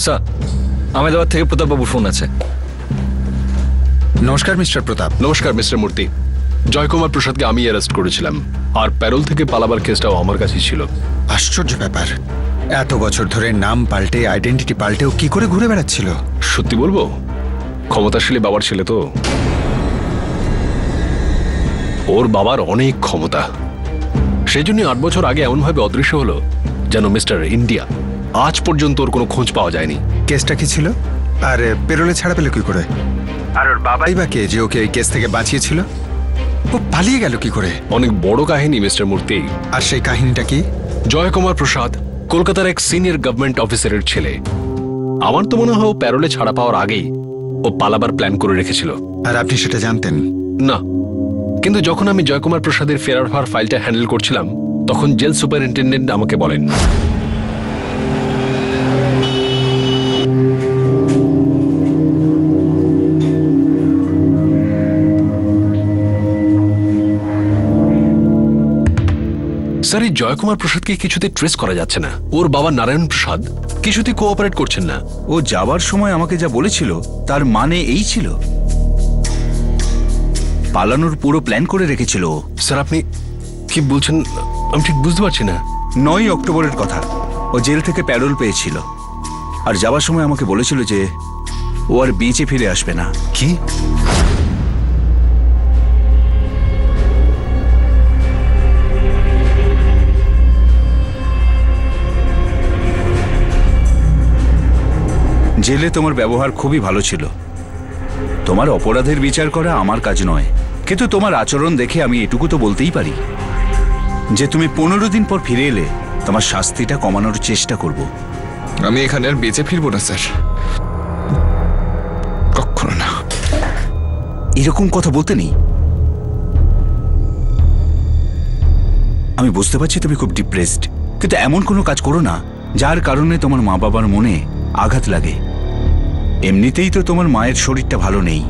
Sir, Ahmedabad থেকে প্রতাপবাবু phone আছে। নমস্কার মিস্টার প্রতাপ। নমস্কার মিস্টার মূর্তি। জয়কুমার প্রসাদকে আমি অ্যারেস্ট করেছিলাম, আর প্যারোল থেকে পালাবার কেসটাও আমার কাছেই ছিল। আশ্চর্য ব্যাপার, এত বছর ধরে নাম পাল্টে আইডেন্টিটি পাল্টেও কি করে ঘুরে বেড়াচ্ছিল? সত্যি বলবো, ক্ষমতাশালী বাবার ছেলে তো। ওর বাবার অনেক ক্ষমতা, সেই জন্য 8 বছর আগে এমনভাবে অদৃশ্য হলো যেন মিস্টার ইন্ডিয়া। আজ পর্যন্ত ওর কোনো খোঁজ পাওয়া যায়নি। কেসটা কি ছিল, আর পেরোলে ছাড়া পেল কি করে? আর ওর বাবাই বা কে যে ওকে এই কেস থেকে বাঁচিয়েছিল? ও পালিয়ে গেল কি করে? অনেক বড় কাহিনী মিস্টার মূর্তি। আর সেই কাহিনীটা কি? জয়কুমার প্রসাদ কলকাতার এক সিনিয়র গভর্নমেন্ট অফিসারের ছেলে। আমার তো মনে হয় প্যারোলে ছাড়া পাওয়ার আগেই ও পালাবার প্ল্যান করে রেখেছিল। আর আপনি সেটা জানতেন না? কিন্তু যখন আমি জয়কুমার প্রসাদের ফেরার হওয়ার ফাইলটা হ্যান্ডেল করছিলাম, তখন জেল সুপারিনটেন্ডেন্ট আমাকে বলেন, স্যার এই জয়কুমার প্রসাদকে কিছুতে ট্রেস করা যাচ্ছে না। ওর বাবা নারায়ণ প্রসাদ কিছুতে কোঅপারেট করছেন না। ও যাবার সময় আমাকে যা বলেছিল তার মানে এই ছিল পালানোর পুরো প্ল্যান করে রেখেছিল। স্যার আপনি কি বলছেন আমি ঠিক বুঝতে পারছি না। 9 অক্টোবরের কথা। ও জেল থেকে প্যারোল পেয়েছিল, আর যাবার সময় আমাকে বলেছিল যে ও আর বেঁচে ফিরে আসবে না। কি? জেলে তোমার ব্যবহার খুবই ভালো ছিল। তোমার অপরাধের বিচার করা আমার কাজ নয়, কিন্তু তোমার আচরণ দেখে আমি এটুকু তো বলতেই পারি যে তুমি 15 দিন পর ফিরে এলে তোমার শাস্তিটা কমানোর চেষ্টা করব। আমি এখানে আর বেঁচে ফিরবো না স্যার, কখনো না। এরকম কথা বলতে নেই। আমি বুঝতে পারছি তুমি খুব ডিপ্রেসড, কিন্তু এমন কোনো কাজ করো না যার কারণে তোমার মা বাবার মনে আঘাত লাগে। এমনিতেই তো তোমার মায়ের শরীরটা ভালো নেই।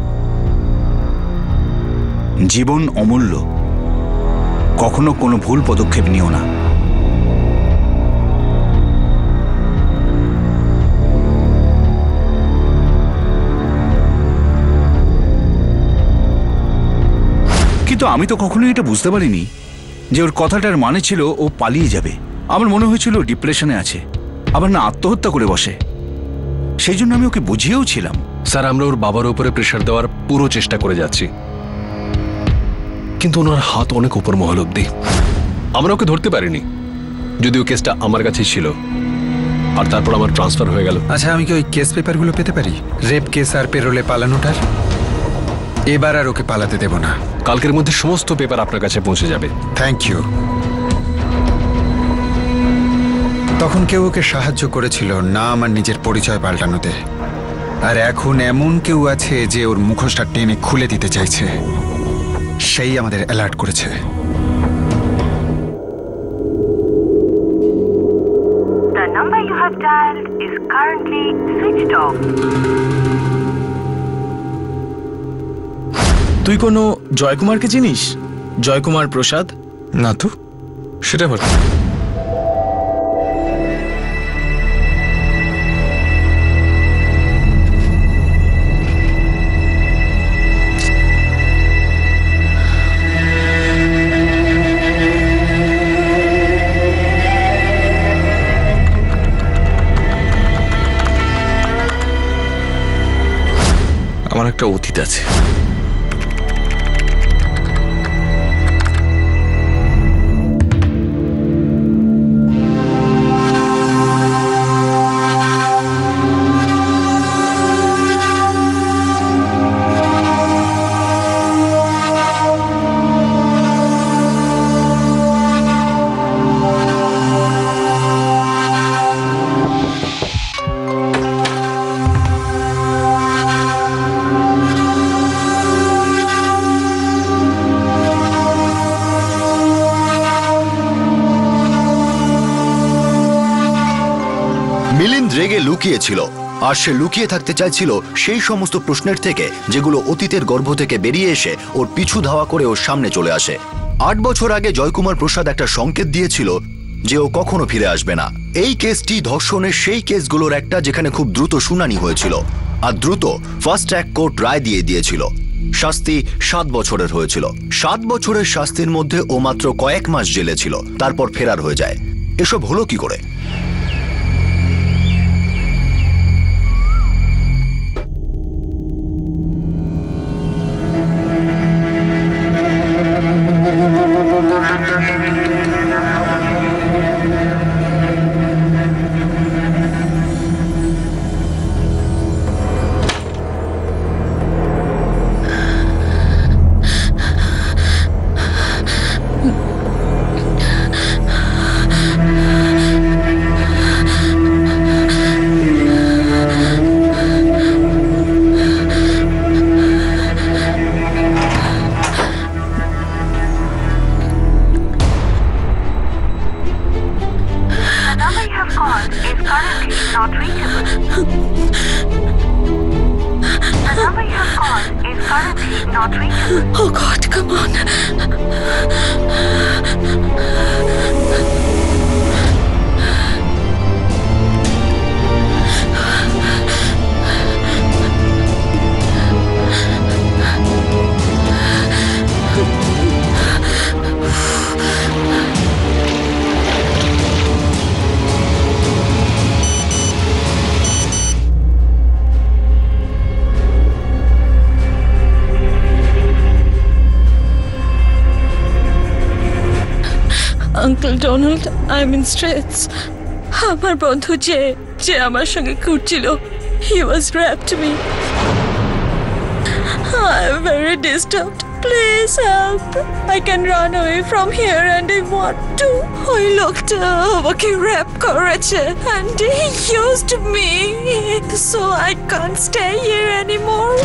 জীবন অমূল্য, কখনো কোনো ভুল পদক্ষেপ নিও না। কিন্তু আমি তো কখনোই এটা বুঝতে পারিনি যে ওর কথাটার মানে ছিল ও পালিয়ে যাবে। আমার মনে হয়েছিল ডিপ্রেশনে আছে, আবার না আত্মহত্যা করে বসে। সেই জন্য আমি ওকে বুঝিয়েও ছিলাম। স্যার আমরা ওর বাবার উপরে প্রেশার দেওয়ার পুরো চেষ্টা করে যাচ্ছি, কিন্তু ওনার হাত অনেক উপর মহল অব্দি। আমরা ওকে ধরতে পারিনি, যদিও কেসটা আমার কাছেই ছিল, আর তারপর আমার ট্রান্সফার হয়ে গেল। আচ্ছা, আমি কি ওই কেস পেপারগুলো পেতে পারি? রেপ কেস আর পেরোলে পালানোটার। এবার আর ওকে পালাতে দেব না। কালকের মধ্যে সমস্ত পেপার আপনার কাছে পৌঁছে যাবে। Thank you. তখন কেউ ওকে সাহায্য করেছিল নাম আর নিজের পরিচয় পাল্টানোতে, আর এখন এমন কেউ আছে যে ওর মুখোশটা টেনে খুলে দিতে চাইছে। সেই আমাদের অ্যালার্ট করেছে। The number you have dialed is currently switched off. তুই কোনো জয়কুমারকে চিনিস? জয়কুমার প্রসাদ? না তো, সেটা আবার আমার একটা অতীত আছে। মিলিন্দ রেগে লুকিয়ে ছিল, আর সে লুকিয়ে থাকতে চাইছিল সেই সমস্ত প্রশ্নের থেকে যেগুলো অতীতের গর্ভ থেকে বেরিয়ে এসে ওর পিছু ধাওয়া করে ওর সামনে চলে আসে। 8 বছর আগে জয়কুমার প্রসাদ একটা সংকেত দিয়েছিল যে ও কখনো ফিরে আসবে না। এই কেসটি ধর্ষণের সেই কেসগুলোর একটা যেখানে খুব দ্রুত শুনানি হয়েছিল, আর দ্রুত ফার্স্ট ট্র্যাক কোর্ট রায় দিয়েছিল। শাস্তি 7 বছরের হয়েছিল। 7 বছরের শাস্তির মধ্যে ও মাত্র কয়েক মাস জেলে ছিল, তারপর ফেরার হয়ে যায়। এসব হলো কি করে? Oh God, come on. Uncle Donald, I'm in straits. আমার বন্ধু যে আমার সঙ্গে ঘুরছিল, he was raped me. I'm very disturbed. Please help. I can run away from here and I want to. ওই লোকটা আমাকে র্যাপ করেছে and he used me, so I can't stay here anymore.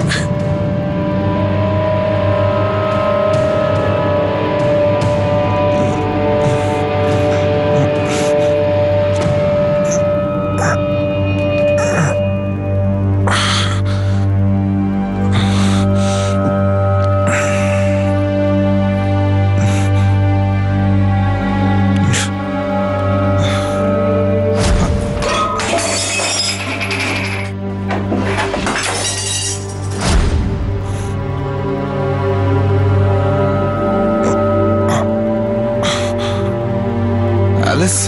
Alice?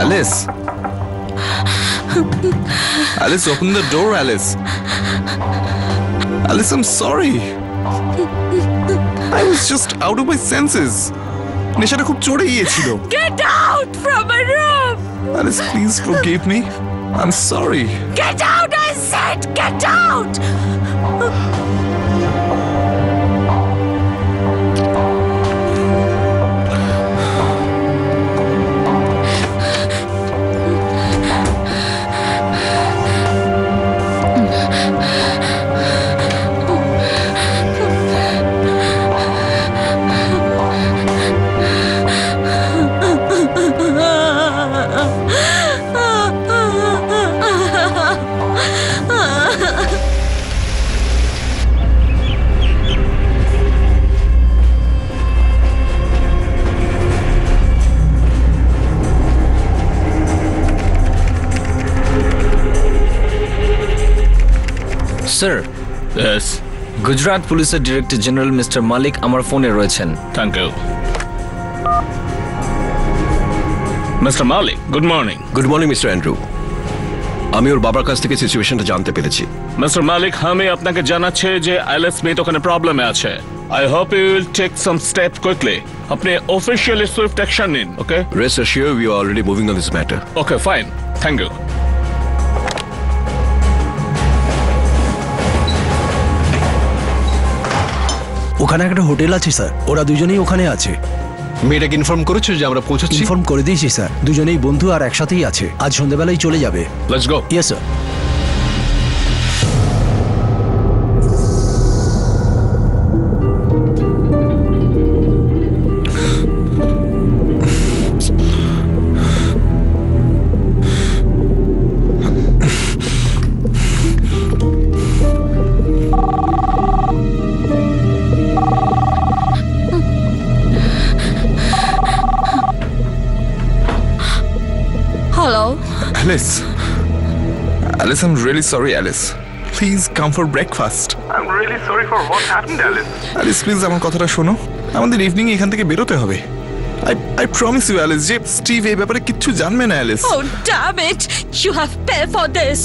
Alice? Alice, open the door, Alice. Alice, I'm sorry. I was just out of my senses. নেশাটা খুব চড়ে গিয়েছিল। Get out from my room! Alice, please forgive me. I'm sorry. Get out, I said! Get out! Sir, Yes. Gujarat পুলিশের director general mister মালিক আমার ফোনে রয়েছেন। Thank you. Mr. Malik, good morning. Good morning mister Andrew. আমি ওর বাবার কাছ থেকে সিচুয়েশনটা জানতে পেরেছি। Mr. Malik, আমি আপনাকে জানাচ্ছি যে আইলেস স্মিথ ওখানে প্রবলেমে আছে। I hope you will take some steps quickly. আপনি অফিশিয়ালি সুইফট অ্যাকশন নিন, ওকে? Rest assured we are already moving on this matter. Okay, fine. Thank you. ওখানে একটা হোটেল আছে স্যার, ওরা দুজনেই ওখানে আছে। মেয়েটাকে ইনফর্ম করেছো যে আমরা পৌঁছাচ্ছি? ইনফর্ম করে দিয়েছি স্যার, দুজনেই বন্ধু আর একসাথেই আছে। আজ সন্ধ্যাবেলায় চলে যাবে। Let's go. Yes sir. Alice. Alice, I'm really sorry, Alice. Please come for breakfast. I'm really sorry for what happened, Alice. Alice, please আমার কথাটা শোনো। আমাদের ইভিনিং এখান থেকে বেরোতে হবে। I promise you, Alice, যে স্টিভ এই ব্যাপারে কিচ্ছু জানবে না, Alice. Oh, damn it! You have paid for this.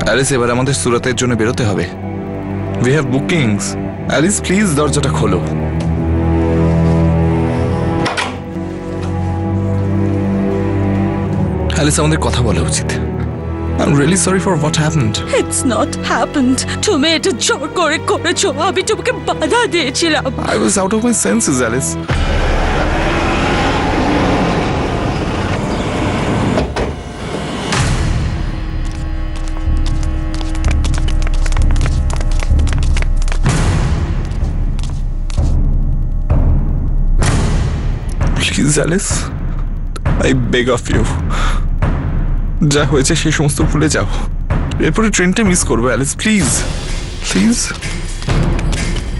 Alice, এবার আমাদের সুরাতের জন্য বেরোতে হবে। We have bookings. Alice, please দরজাটা খোলো। অ্যালিস, আমাদের কথা বলা উচিত। I'm really sorry for what happened. It's not happened. তুমি এটা জোর করে করেছো। আমি তোমাকে বাধা দিয়েছিলাম। I was out of my senses, Alice. Please, Alice, I beg of you. যা হয়েছে সেই সমস্ত ভুলে যাও। এরপরে ট্রেনটা মিস করবো, Alice, please please.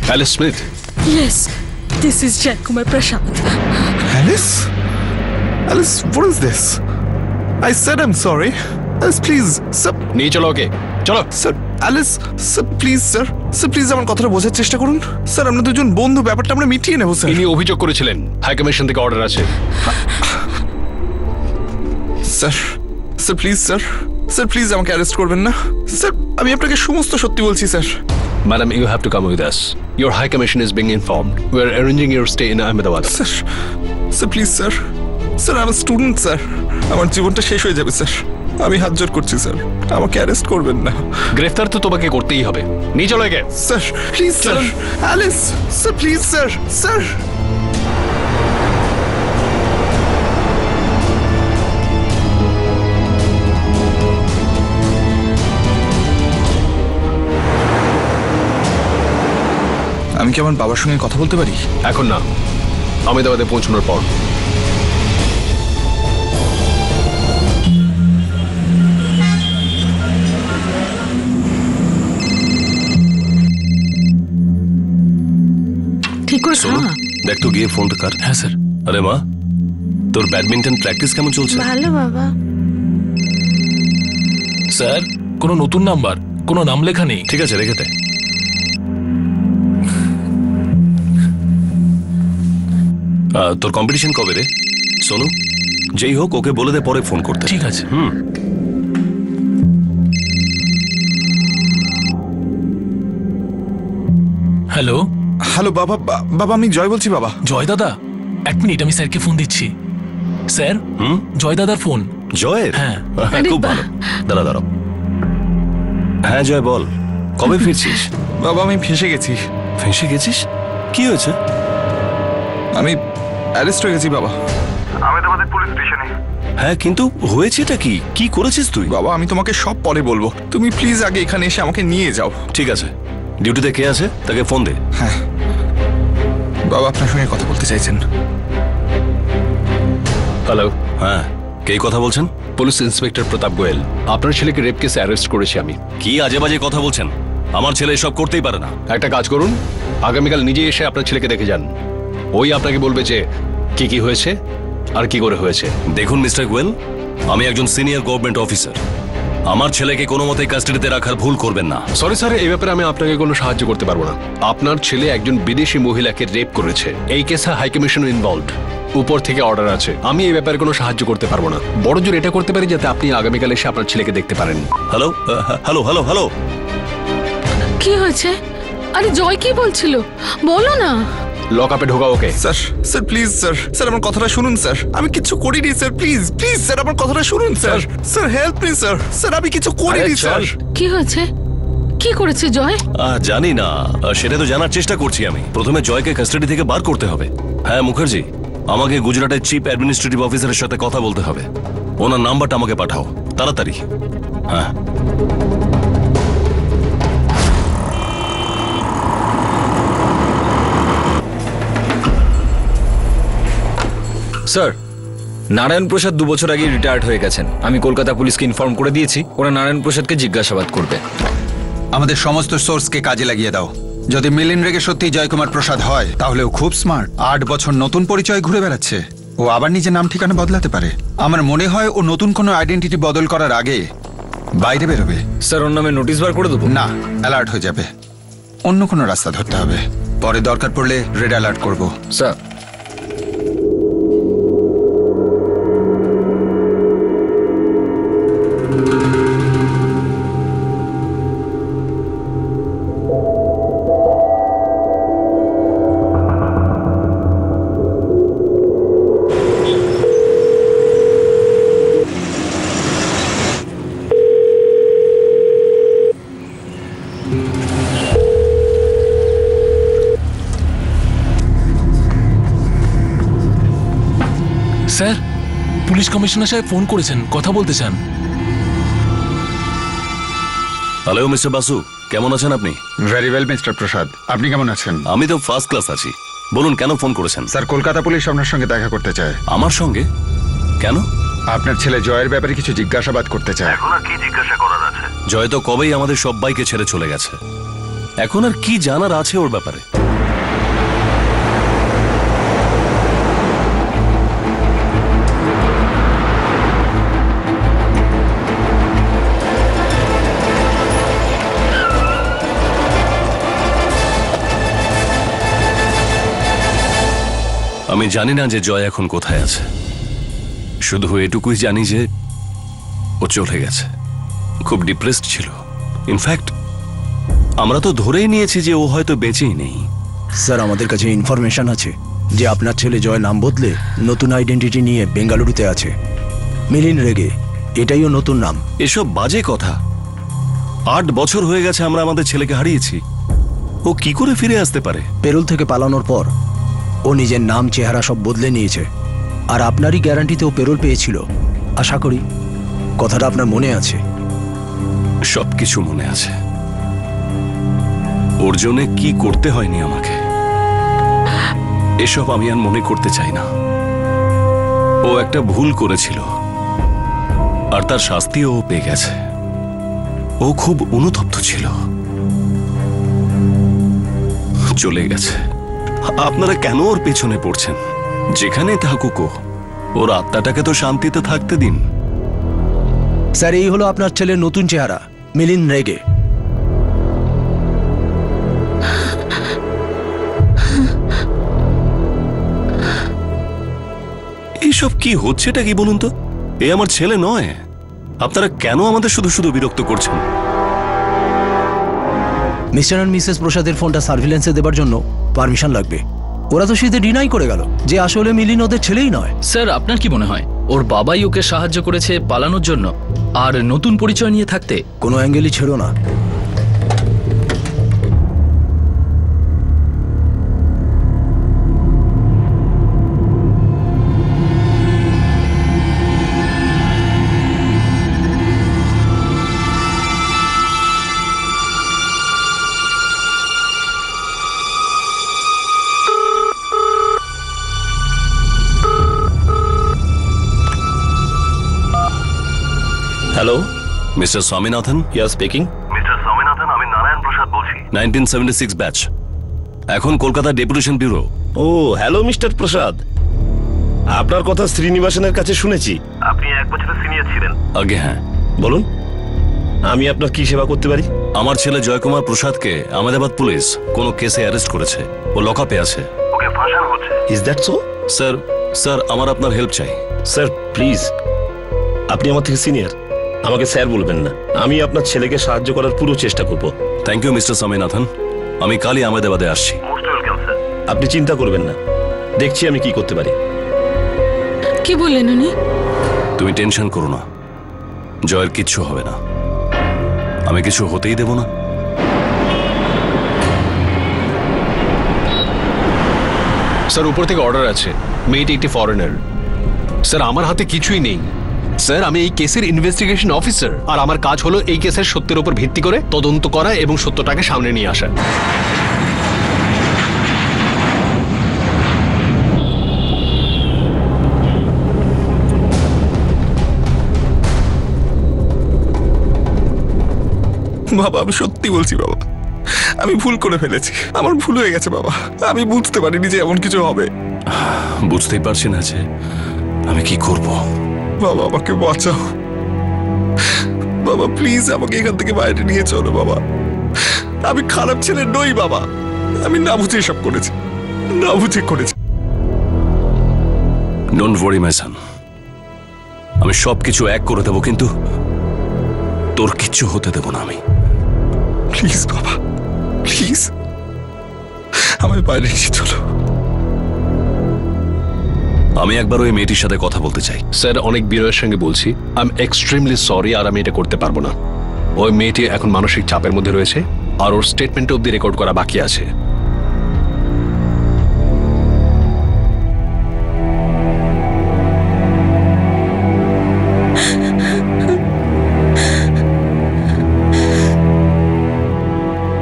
Alice Smith. Yes, this is Jaykumar Prashant. Alice? Alice, what is this? I said I'm sorry. Alice, please, sir. নিয়ে চলো ওকে, চলো। Sir, Alice, sir please, sir please আমার কথাটা বোঝার চেষ্টা করুন। স্যার, আমরা দুজন বন্ধু, ব্যাপারটা আমরা মিটিয়ে নেবো। স্যার, ইনি অভিযোগ করেছিলেন হাই কমিশন থেকে অর্ডার আছে। স্যার প্লিজ, স্যার প্লিজ আমাকে অ্যারেস্ট করবেন না। স্যার, আমি আপনাকে সমস্ত সত্যি বলছি, sir. Madam, you have to come with us. Your High Commission is being informed. We are arranging your stay in Ahmedabad. Sir please, sir আমার স্টুডেন্ট, স্যার আমার জীবনটা শেষ হয়ে যাবে, স্যার আমি হাত জোর করছি, স্যার আমাকে অ্যারেস্ট করবেন না। গ্রেফতার তো তোমাকে করতেই হবে। নিয়ে চলো একে। Sir please, sir Alice, sir please, sir. আমি কি আমার বাবার সঙ্গে কথা বলতে পারি? এখন না, আহমেদাবাদে পৌঁছানোর পর। ঠিক করে দেখ তো গিয়ে ফোনটা কার। হ্যাঁ স্যার। আরে মা, তোর ব্যাডমিন্টন প্র্যাকটিস কেমন চলছে? ভালো বাবা। স্যার, কোনো নতুন নাম্বার, কোনো নাম লেখা নেই। ঠিক আছে, রেখে দে। তোর কম্পিটিশন কবে রে? সোনু, যেই হোক ওকে বলে দে পরে ফোন করতে। ঠিক আছে। হ্যালো হ্যালো বাবা। বাবা, আমি জয় বলছি। বাবা। জয় দাদা, এক মিনিট, আমি স্যারকে ফোন দিচ্ছি। স্যার, জয় দাদার ফোন। জয়ের? হ্যাঁ। খুব ভালো, দাঁড়াও। হ্যাঁ জয়, বল কবে ফিরছিস? বাবা, আমি ফেঁসে গেছি। ফেঁসে গেছিস? কি হয়েছে? আমি অ্যারেস্ট হয়ে গেছি বাবা। আহমেদাবাদের পুলিশ স্টেশনে। হ্যাঁ, কিন্তু হয়েছেটা কি? কি করেছিস তুই? বাবা, আমি তোমাকে সব পরে বলবো, তুমি প্লিজ আগে এখানে এসে আমাকে নিয়ে যাও। ঠিক আছে, ডিউটিতে কে আছে তাকে ফোন দে। হ্যাঁ বাবা, আপনার সঙ্গে কথা বলতে চাইছেন। হ্যালো। হ্যাঁ, কে কথা বলছেন? পুলিশ ইন্সপেক্টর প্রতাপ গোয়েল। আপনার ছেলেকে রেপ কেসে অ্যারেস্ট করেছি আমি। কি আজে বাজে কথা বলছেন? আমার ছেলে এসব করতেই পারে না। একটা কাজ করুন, আগামীকাল নিজে এসে আপনার ছেলেকে দেখে যান। ওই আপনাকে বলবে যে কি হয়েছে আর কি করে হয়েছে। দেখুন মিস্টার গোয়েল, আমি একজন সিনিয়র গভর্নমেন্ট অফিসার। আমার ছেলেকে কোনো মতেই কাস্টাডিতে রাখার ভুল করবেন না। সরি স্যার, এই ব্যাপারে আমি আপনাকে কোনো সাহায্য করতে পারবো না। আপনার ছেলে একজন বিদেশি মহিলাকে রেপ করেছে। এই কেসে হাই কমিশন ইনভলভড। উপর থেকে অর্ডার আছে। আমি এই ব্যাপারে কোনো সাহায্য করতে পারবো না। বড় জোর এটা করতে পারি যাতে আপনি আগামীকাল এসে আপনার ছেলেকে দেখতে পারেন। Hello hello hello hello. কি হয়েছে? আরে জয় কি বলছিল বলো না। লক আপে ঢোকা okay. Sir sir please sir, sir আমার কথাটা শুনুন স্যার, আমি কিছু করিনি স্যার, প্লিজ প্লিজ স্যার আমার কথাটা শুনুন sir, sir help me sir, sir আমি কিছু করিনি স্যার। কি হয়েছে, কি করেছে জয়? জানি না, সেটা তো জানার চেষ্টা করছি আমি। প্রথমে জয়কে কাস্টাডি থেকে বার করতে হবে। হ্যাঁ মুখার্জি, আমাকে গুজরাটের চিফ অ্যাডমিনিস্ট্রেটিভ অফিসারের সাথে কথা বলতে হবে। ওনার নাম্বারটা আমাকে পাঠাও তাড়াতাড়ি। হ্যাঁ স্যার, নারায়ণ প্রসাদ 2 বছর আগে রিটায়ার্ড হয়ে গেছেন। আমি কলকাতা পুলিশকে ইনফর্ম করে দিয়েছি, ওরা নারায়ণ প্রসাদকে জিজ্ঞাসাবাদ করবে। আমাদের সমস্ত সোর্সকে কাজে লাগিয়ে দাও। যদি মিলিন্দ রেগে সত্যি জয়কুমার প্রসাদ হয় তাহলে ও খুব স্মার্ট। 8 বছর নতুন পরিচয় ঘুরে বেড়াচ্ছে। ও আবার নিজের নাম ঠিকানা বদলাতে পারে। আমার মনে হয় ও নতুন কোনো আইডেন্টিটি বদল করার আগে বাইরে বেরোবে। স্যার, ওর নামে নোটিশ বার করে দেবো? না, অ্যালার্ট হয়ে যাবে। অন্য কোনো রাস্তা ধরতে হবে। পরে দরকার পড়লে রেড অ্যালার্ট করব। স্যার, স্যার, পুলিশ কমিশনার সাহেব ফোন করেছেন, কথা বলতে চান। হ্যালো মিস্টার বাসু, কেমন আছেন আপনি? ভেরি ওয়েল মিস্টার প্রসাদ, আপনি কেমন আছেন? আমি তো ফার্স্ট ক্লাস আছি। বলুন কেন ফোন করেছেন? স্যার, কলকাতা পুলিশ আপনার সঙ্গে দেখা করতে চায়। আমার সঙ্গে? কেন? আপনার ছেলে জয়ের ব্যাপারে কিছু জিজ্ঞাসাবাদ করতে চায়। এখন আর কি জিজ্ঞাসা করার আছে? জয় তো কবেই আমাদের সবাইকে ছেড়ে চলে গেছে। এখন আর কি জানার আছে ওর ব্যাপারে? আমি জানি না যে জয় এখন কোথায় আছে, শুধু এটুকুই জানি যে ও চলে গেছে। খুব ডিপ্রেসড ছিল। ইনফ্যাক্ট আমরা তো ধরেই নিয়েছি যে ও হয়তো বেঁচেই নেই। স্যার, আমাদের কাছে ইনফরমেশন আছে যে আপনার ছেলে জয় নাম বদলে নতুন আইডেন্টিটি নিয়ে বেঙ্গালুরুতে আছে। মিলিন্দ রেগে, এটাইও নতুন নাম। এসব বাজে কথা। 8 বছর হয়ে গেছে আমরা আমাদের ছেলেকে হারিয়েছি। ও কি করে ফিরে আসতে পারে? পেরোল থেকে পালানোর পর ও নিজের নাম চেহারা সব বদলে নিয়েছে। আর আপনারই গ্যারান্টিতে ও পেরোল পেয়েছিল। আশা করি কথাটা আপনার মনে আছে। সবকিছু মনে আছে। ওর জন্য কি করতে হয়নি আমাকে, এসব আমি আর মনে করতে চাই না। ও একটা ভুল করেছিল আর তার শাস্তিও ও পেয়ে গেছে। ও খুব অনুতপ্ত ছিল, চলে গেছে। আপনারা কেন ওর পেছনে পড়ছেন? যেখানে থাকুক ওর আত্মাটাকে তো শান্তিতে থাকতে দিন। স্যার, এই হলো আপনার ছেলের নতুন চেহারা, মিলিন্দ রেগে। এইসব কি হচ্ছেটা কি বলুন তো? এ আমার ছেলে নয়। আপনারা কেন আমাদের শুধু শুধু বিরক্ত করছেন? মিস্টার অ্যান্ড মিসেস প্রসাদের ফোনটা সার্ভিলেন্সে দেবার জন্য পারমিশন লাগবে। ওরা তো সেটা ডিনাই করে গেল যে আসলে মিলিন ওদের ছেলেই নয়। স্যার, আপনার কি মনে হয় ওর বাবাই ওকে সাহায্য করেছে পালানোর জন্য আর নতুন পরিচয় নিয়ে থাকতে? কোনো অ্যাঙ্গেলই ছেড়ো না। Hello, mister Swaminathan? Yeah speaking. Mister Swaminathan, আমি নারায়ণ প্রসাদ বলছি। 1976 ব্যাচ, এখন কলকাতা ডেপুটেশন ব্যুরো। ও হ্যালো মিস্টার প্রসাদ, আপনার কথা শ্রীনিবাসনের কাছে শুনেছি। আপনি 1 বছরের সিনিয়র ছিলেন। আগে হ্যাঁ। বলুন, আমি আপনার কি সেবা করতে পারি? আমার ছেলে জয়কুমার প্রসাদকে আহমেদাবাদ পুলিশ কোনো কেসে অ্যারেস্ট করেছে। ও লকআপে আছে। ওকে ফাঁসানো হচ্ছে। Is that so? Sir, sir আমার আপনার হেল্প চাই। স্যার প্লিজ, আপনি আমার থেকে সিনিয়র, আমাকে স্যার বলবেন না। আমি আপনার ছেলেকে সাহায্য করার পুরো চেষ্টা করব। Thank you mister Swaminathan. আমি কালই আহমেদাবাদে আসছি। Most welcome sir. আপনি চিন্তা করবেন না, দেখছি আমি কি করতে পারি। কি বললেন উনি? তুমি টেনশন করো না, জয়ের কিচ্ছু হবে না, আমি কিছু হতেই দেব না। স্যার উপর থেকে অর্ডার আছে, মেয়েটি একটি ফরেনার। স্যার আমার হাতে কিছুই নেই স্যার, আমি এই কেসের ইনভেস্টিগেশন অফিসার, আর আমার কাজ হলো এই কেসের সত্যের উপর ভিত্তি করে তদন্ত করা এবং সত্যটাকে সামনে নিয়ে আসা। বাবা আমি সত্যি বলছি বাবা, আমি ভুল করে ফেলেছি, আমার ভুল হয়ে গেছে বাবা। আমি বুঝতে পারিনি যে এমন কিছু হবে। বুঝতেই পারছি না যে আমি কি করব। বাবা আমাকে বাঁচাও বাবা, প্লিজ আমাকে এখান থেকে বাইরে নিয়ে চলো বাবা। আমি খারাপ ছেলে নই বাবা, আমি না বুঝে এসব করেছি, না বুঝে করেছি। ডোন্ট ওয়ারি মাই সন, আমি সবকিছু এক করে দেবো, কিন্তু তোর কিচ্ছু হতে দেব না আমি। প্লিজ বাবা, প্লিজ আমায় বাইরে নিয়ে চলো। আমি একবার ওই মেয়েটির সাথে কথা বলতে চাই। স্যার অনেক বিনয়ের সঙ্গে বলছি, আই এম এক্সট্রিমলি সরি, আর আমি এটা করতে পারবো না। ওই মেয়েটি এখন মানসিক চাপের মধ্যে রয়েছে, আর ওর স্টেটমেন্ট অবধি রেকর্ড করা বাকি আছে।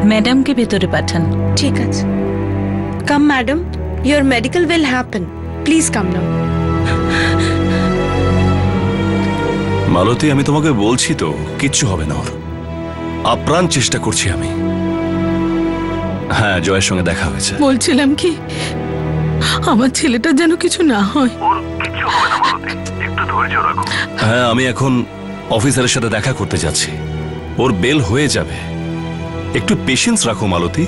ম্যাডামকে ভেতরে পাঠান। ঠিক আছে। Come madam, your medical will happen, please come now. Malati আমি তোমাকে বলছি তো, কিচ্ছু হবে না ওর, আপ্রাণ চেষ্টা করছি আমি। হ্যাঁ জয়ের সঙ্গে দেখা হয়েছে। বলছিলাম কি, আমার ছেলেটা যেন কিছু না হয়। কিচ্ছু হবে না মালতী, একটু ধৈর্য রাখো। হ্যাঁ আমি এখন অফিসারের সাথে দেখা করতে যাচ্ছি, ওর বেল হয়ে যাবে, একটু পেশেন্স রাখো মালতী।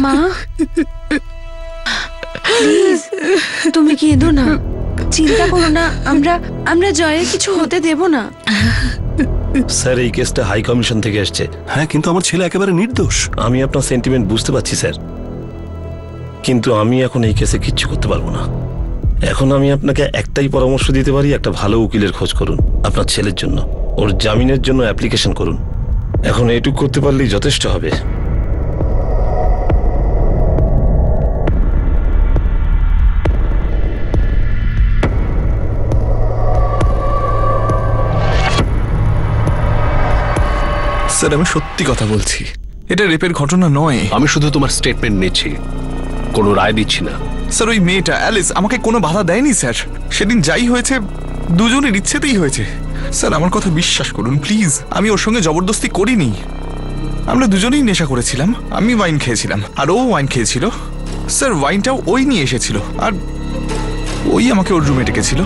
মা প্লিজ তুমি কেঁদো না, চিন্তা করো না, আমরা জয়ের কিছু হতে দেব না। স্যার এই কেসটা হাই কমিশন থেকে এসছে। হ্যাঁ কিন্তু আমার ছেলে একেবারে নির্দোষ। আমি আপনার সেন্টিমেন্ট বুঝতে পারছি স্যার, কিন্তু আমি এখন এই কেসে কিচ্ছু করতে পারবো না। এখন আমি আপনাকে একটাই পরামর্শ দিতে পারি, একটা ভালো উকিলের খোঁজ করুন আপনার ছেলের জন্য, ওর জামিনের জন্য অ্যাপ্লিকেশন করুন। এখন এইটুকু করতে পারলেই যথেষ্ট হবে। স্যার আমি সত্যি কথা বলছি, এটা রেপের ঘটনা নয়। আমি শুধু তোমার স্টেটমেন্ট নিচ্ছি, কোনো রায় দিচ্ছি না। স্যার ওই মেয়েটা অ্যালিস আমাকে কোনো বাধা দেয়নি স্যার, সেদিন যাই হয়েছে দুজনের ইচ্ছেতেই হয়েছে। স্যার আমার কথা বিশ্বাস করুন প্লিজ, আমি ওর সঙ্গে জবরদস্তি করিনি। আমরা দুজনেই নেশা করেছিলাম, আমি ওয়াইন খেয়েছিলাম আর ও ওয়াইন খেয়েছিল। স্যার ওয়াইনটাও ওই নিয়ে এসেছিল, আর ওই আমাকে ওর রুমে ডেকেছিল।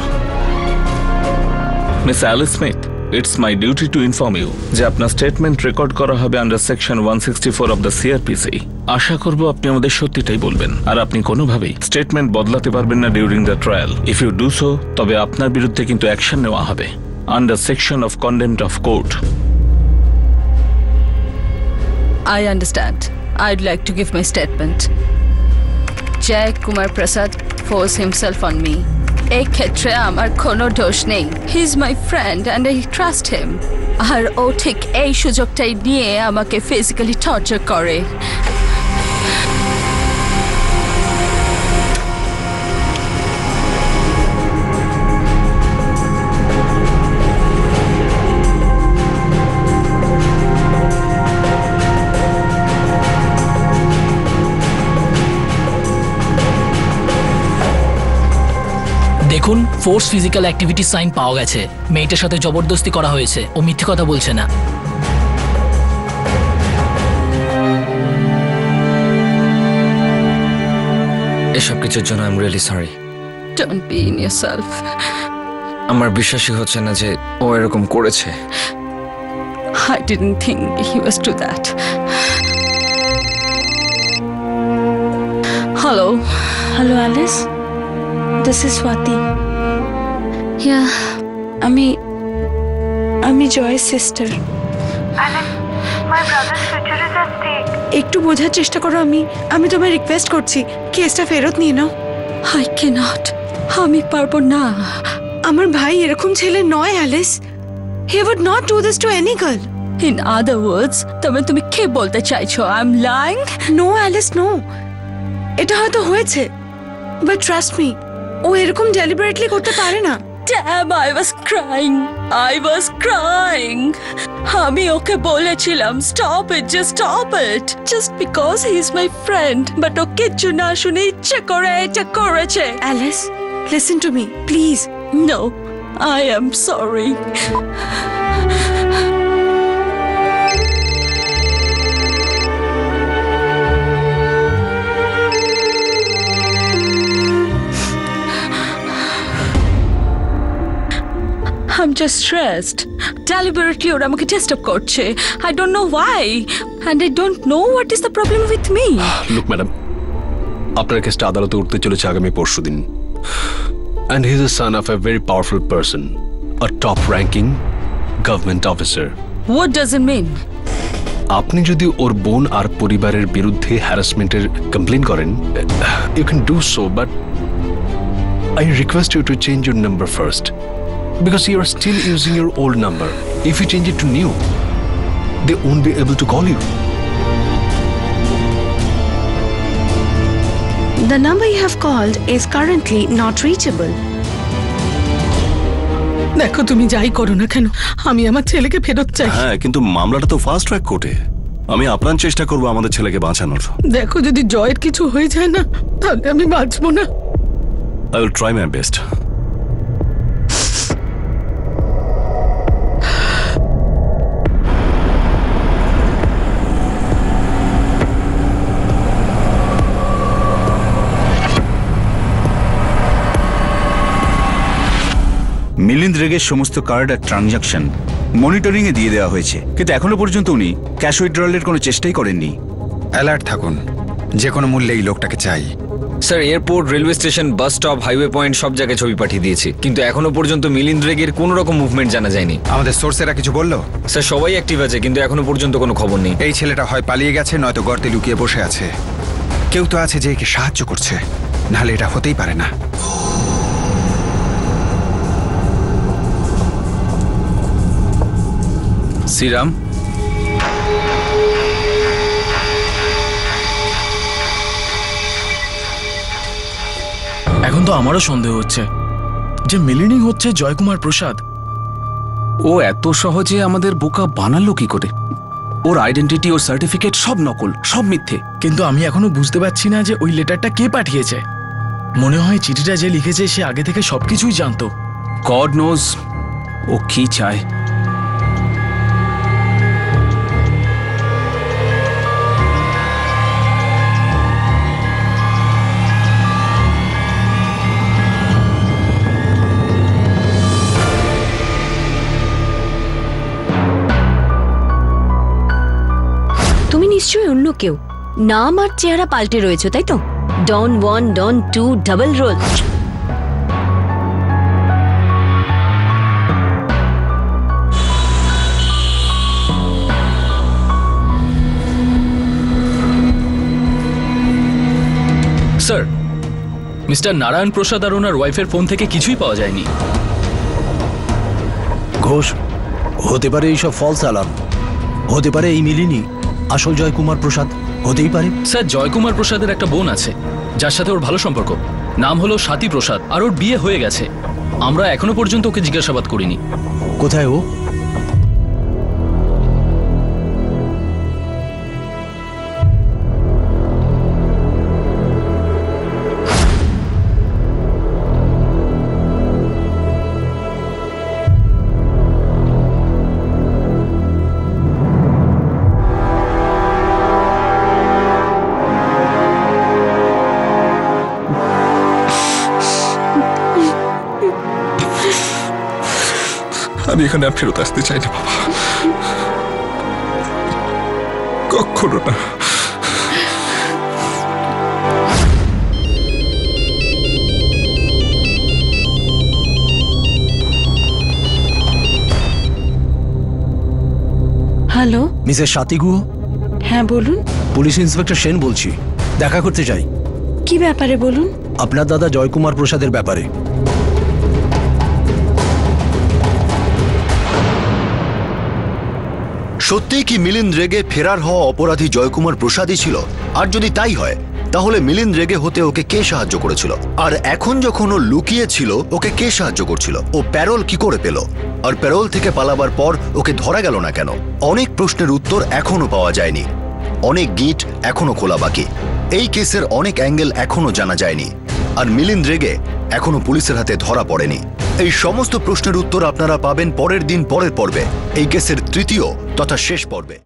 Miss Alice Smith, it's my duty to inform you যে আপনার স্টেটমেন্ট রেকর্ড করা হবে under section 164 of the CrPC. আশা করব আপনি আমাদের সত্যিটাই বলবেন, আর আপনি কোনোভাবেই স্টেটমেন্ট বদলাতে পারবেন না during the trial. If you do so, তবে আপনার বিরুদ্ধে কিন্তু অ্যাকশন নেওয়া হবে under section of contempt of court. I understand. I'd like to give my statement. Jay Kumar Prasad forced himself on me. এই ক্ষেত্রে আমার কোনো দোষ নেই। He is my friend and I trust him. আর ও ঠিক এই সুযোগটাই নিয়ে আমাকে ফিজিক্যালি টর্চার করে। দেখুন, ফোর্স ফিজিক্যাল অ্যাক্টিভিটি সাইন পাওয়া গেছে। মেয়েটার সাথে জবরদস্তি করা হয়েছে, ও মিথ্যে কথা বলছে না। এসব কিছুর জন্য I am really sorry. Don't be in yourself. আমার বিশ্বাসই হচ্ছে না যে ও এরকম করেছে। I didn't think he was to that. Hello. Hello Alice, this is Swati. Yeah, আমি জয়ের sister. Alice, my brother's future is at stake. একটু বোঝার চেষ্টা করো। আমি তোমায় রিকোয়েস্ট করছি, কেসটা ফেরত নিয়ে নাও। I cannot. আমি পারবো না। আমার ভাই এরকম ছেলে নয় Alice. He would not do this to any girl. In other words, তুমি কি বলতে চাইছো? I'm lying? No, Alice, no. এটা হয়তো হয়েছে, but trust me, ও এরকম deliberately করতে পারে না। Damn, I was crying. আমি ওকে বলেছিলাম stop it, just because he's my friend. But ও কিচ্ছু না শুনে ইচ্ছে করে এটা করেছে। Alice, listen to me, please. No, I am sorry. I'm just stressed. Deliberately ওরা আমাকে ডিস্টার্ব করছে। I don't know why. And I don't know what is the problem with me. Look madam, আপনার কেসটা আদালতে উঠতে চলেছে আগামী পরশুদিন। And he is a son of a very powerful person, a top-ranking government officer. What does it mean? আপনি যদি ওর বোন আর পরিবারের বিরুদ্ধে হ্যারাসমেন্টের কমপ্লেন করেন, you can do so, but I request you to change your number first. Because you are still using your old number. If you change it to new, they won't be able to call you. The number you have called is currently not reachable. দেখো, তুমি যাই করো না কেন, আমি আমার ছেলেকে ফেরত চাই। হ্যাঁ, কিন্তু মামলাটা তো ফাস্ট ট্র্যাক কোর্টে। আমি আপ্রাণ চেষ্টা করব আমাদের ছেলেকে বাঁচানোর। দেখো, যদি জয়ের কিছু হয়ে যায় না, তাহলে আমি বাঁচবো না। I will try my best. Milind রেগের সমস্ত কার্ড আর ট্রানজাকশন মনিটরিং এ দিয়ে দেওয়া হয়েছে, কিন্তু এখনো পর্যন্ত উনি ক্যাশ উইথড্রলের কোনো চেষ্টাই করেননি। অ্যালার্ট থাকুন, যে কোনো মূল্যে এই লোকটাকে চাই। Sir, airport, railway station, bus stop, highway point সব জায়গায় ছবি পাঠিয়ে দিয়েছি, কিন্তু এখনো পর্যন্ত মিলিন্দ রেগের কোনো রকম মুভমেন্ট জানা যায়নি। আমাদের সোর্সেরা কিছু বললো? স্যার, সবাই অ্যাক্টিভ আছে, কিন্তু এখনো পর্যন্ত কোনো খবর নেই। এই ছেলেটা হয় পালিয়ে গেছে, নয়তো গর্তে লুকিয়ে বসে আছে। কেউ তো আছে যে একে সাহায্য করছে, নাহলে এটা হতেই পারে না। শ্রীরাম, এখন তো আমারও সন্দেহ হচ্ছে যে মিলিনি হচ্ছে জয়কুমার প্রসাদ। ও এত সহজে আমাদের বোকা বানালো কি করে? ওর আইডেন্টিটি, ওর সার্টিফিকেট সব নকল, সব মিথ্যে। কিন্তু আমি এখনো বুঝতে পারছি না যে ওই লেটারটা কে পাঠিয়েছে। মনে হয় চিঠিটা যে লিখেছে সে আগে থেকে সবকিছুই জানতো। গড নোজ ও কি চায়। তুমি নিশ্চয়ই অন্য কেউ, নাম আর চেহারা পাল্টে রয়েছে, তাই তো? Don 1, Don 2, double role. Sir, mister Narayan Prasad আর ওনার ওয়াইফের ফোন থেকে কিছুই পাওয়া যায়নি। ঘোষ, হতে পারে এইসব ফলস অ্যালার্ম, হতে পারে এই মিলিনি আসল জয়কুমার প্রসাদ, হতেই পারে। স্যার, জয়কুমার প্রসাদের একটা বোন আছে যার সাথে ওর ভালো সম্পর্ক, নাম হলো স্বাতী প্রসাদ, আর ওর বিয়ে হয়ে গেছে। আমরা এখনো পর্যন্ত ওকে জিজ্ঞাসাবাদ করিনি। কোথায় ও? আমি এখানে আর ফেরত আসতে চাই না বাবা, কখনো না। মিসেস স্বাতি গুহ? হ্যাঁ বলুন। পুলিশ ইন্সপেক্টর সেন বলছি, দেখা করতে চাই। কি ব্যাপারে বলুন? আপনার দাদা জয়কুমার প্রসাদের ব্যাপারে। সত্যিই কি মিলিন্দ রেগে ফেরার হওয়া অপরাধী জয়কুমার প্রসাদই ছিল? আর যদি তাই হয় তাহলে মিলিন্দ রেগে হতে ওকে কে সাহায্য করেছিল? আর এখন যখন ও লুকিয়ে ছিল ওকে কে সাহায্য করছিল? ও প্যারোল কি করে পেল? আর প্যারোল থেকে পালাবার পর ওকে ধরা গেল না কেন? অনেক প্রশ্নের উত্তর এখনো পাওয়া যায়নি, অনেক গিট এখনো খোলা বাকি। এই কেসের অনেক অ্যাঙ্গেল এখনো জানা যায়নি, আর মিলিন্দ রেগে এখনো পুলিশের হাতে ধরা পড়েনি। এই সমস্ত প্রশ্নের উত্তর আপনারা পাবেন পরের দিন পরের পর্বে, এই কেসের তৃতীয় তথা শেষ পর্বে।